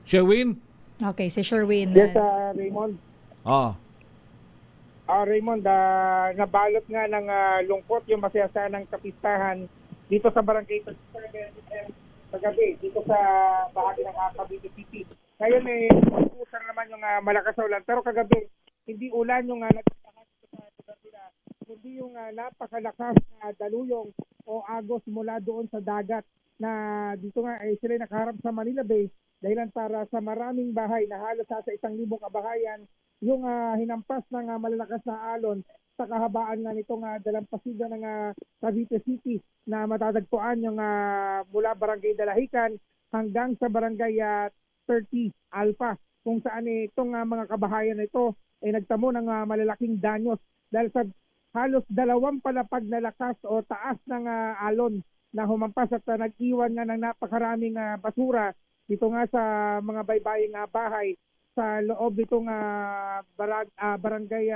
Sherwin? Okay, si Sherwin. Yes, Raymond. Raymond, nabalot nga ng lungkot yung masaya ng kapistahan dito sa Barangay 37 kagabi, dito sa bahagi ng Cavite City. Ngayon usang naman yung malakas na ulan. Pero kagabi, hindi ulan yung nagtakas sa lugar nila, kundi yung napakalakas na daluyong o agos mula doon sa dagat na dito nga ay sila nakaharap sa Manila Bay dahilan para sa maraming bahay na halos sa 1,000 kabahayan yung hinampas ng malalakas na alon sa kahabaan nga nitong dalampasigan ng Cavite City na matatagpuan yung mula Barangay Dalahican hanggang sa Barangay 30 Alpha, kung saan itong mga kabahayan na ito ay nagtamo ng malalaking danyos dahil sa halos 2 palapag na lakas o taas ng alon na humampas at nag-iwan nga ng napakaraming basura dito nga sa mga baybaying bahay sa loob nitong barangay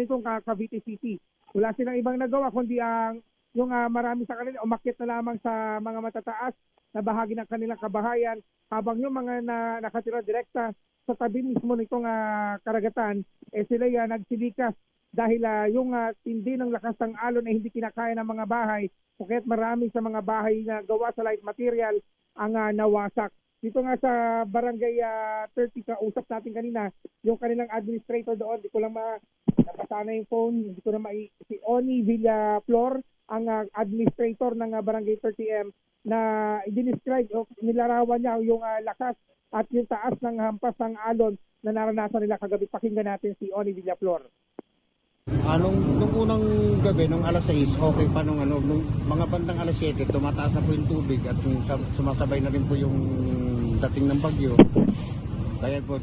itong Cavite City. Wala silang ibang nagawa kundi yung marami sa kanila umakyat na lamang sa mga matataas na bahagi ng kanilang kabahayan habang yung mga nakatira direkta sa tabi mismo nitong karagatan sila nagsilikas dahil yung tindi ng lakas ng alon ay hindi kinakaya ng mga bahay kaya't marami sa mga bahay na gawa sa light material ang nawasak. Dito nga sa Barangay 30, kausap natin kanina, yung kanilang administrator doon, di ko lang napasana yung phone, hindi ko na si Oni Villaflor, ang administrator ng Barangay 30M, na i-describe, nilarawan niya yung lakas at yung taas ng hampas ng alon na naranasan nila kagabi. Pakinggan natin si Oni Villaflor. Nung unang gabi, nung alas 6, okay pa nung mga bandang alas 7, tumataas na po yung tubig at sumasabay na rin po yung dating ng bagyo. Kaya po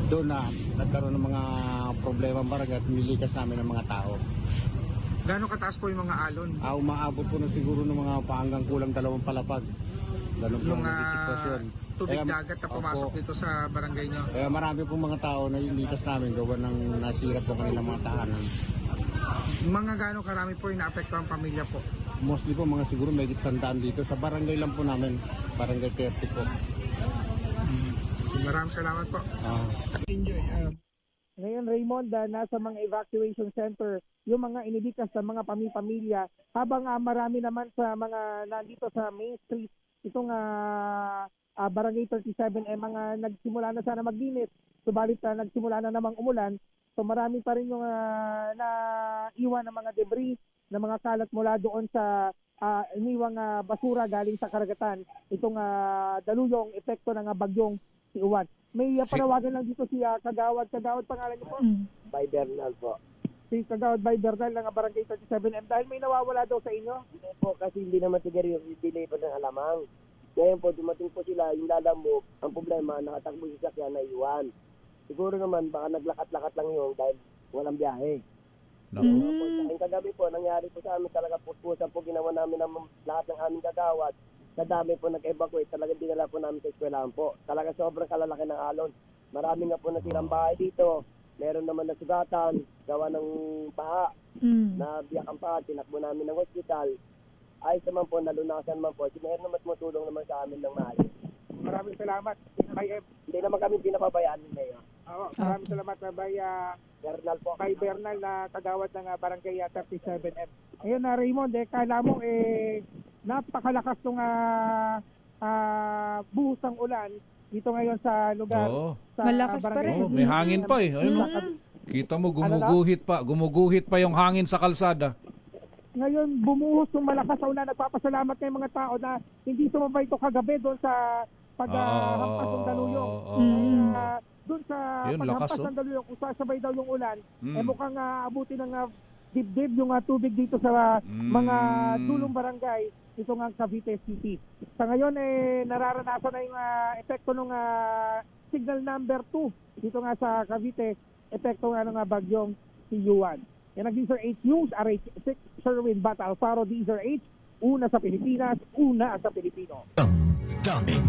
doon na nagkaroon ng mga problema ang barangay at nilikas namin ng mga tao. Gaano kataas po yung mga alon? Umaabot po na siguro ng mga hanggang kulang 2 palapag. Ganun po ang sitwasyon. Tubig dagat na pumasok dito sa barangay nyo? Kaya marami pong mga tao na ilikas namin gawa ng nasira po kanilang mga tahanan. Mga gaano karami po yung naapekto ang pamilya po? Mostly po mga siguro may 100 dito. Sa barangay lang po namin, barangay 30 po. Maraming salamat po. Ngayon Raymond, nasa mga evacuation center yung mga inidikas sa mga pamilya habang marami naman sa mga nandito sa Main Street itong Barangay 37 mga nagsimula na sana maglinis, subalit nagsimula na namang umulan, so marami pa rin yung naiwan ng mga debris na mga kalat mula doon sa iniwang basura galing sa karagatan itong daluyong epekto ng bagyong si Uwan. May panawagan lang dito si Kagawad pangalan niyo po? By Bernal po. Si Kagawad by Bernal ng Barangay 37M dahil may nawawala daw sa inyo? Hindi po, kasi hindi naman siguro yung delay pa ng alamang. Ngayon po, dumating po sila, yung lalamog, ang problema, nakatakbo yung sakyan na iwan. Siguro naman, baka naglakat-lakat lang yun dahil walang biyahe. Ang kagabi po, nangyari po sa amin talaga puspusan po, ginawa namin ng lahat ng aming kagawad. Sa dami po nag-evacuate, talaga dinala po namin sa eskwelahan po. Talaga sobrang kalalaki ng alon. Marami nga po natirang bahay dito. Meron naman na sugatan, gawa ng paha, na biyak ang paha, tinakbo namin ng hospital. Ayos naman po, nalunasan naman po. Si Mayor naman tumutulong naman sa amin ng maayos. Maraming salamat. Hindi naman kami pinapabayaan ni Mayor. Maraming salamat Bernal po. Kay Bernal na kagawad ng Barangay 37M. Ayun na Raymond, kala mo napakalakas ng buhos ng ulan dito ngayon sa lugar. Sa malakas pa rin. May hangin pa Kita mo, gumuguhit pa yung hangin sa kalsada. Ngayon, bumuhos yung malakas sa ulan. Nagpapasalamat ng mga tao na hindi sumabay ito kagabi doon sa paghampas ng daluyong. Doon sa paghampas ng daluyong, kung sasabay daw yung ulan, mukhang abuti ng dibdib yung tubig dito sa mga dulong barangay ito nga Cavite City. Sa ngayon, nararanasan na yung epekto ng signal number 2 dito nga sa Cavite, epekto nga ng bagyong si Yuan. Yan ang DZRH News, RH6, Sherwin Bat Alfaro, DZRH, una sa Pilipinas, una sa Pilipino. Daming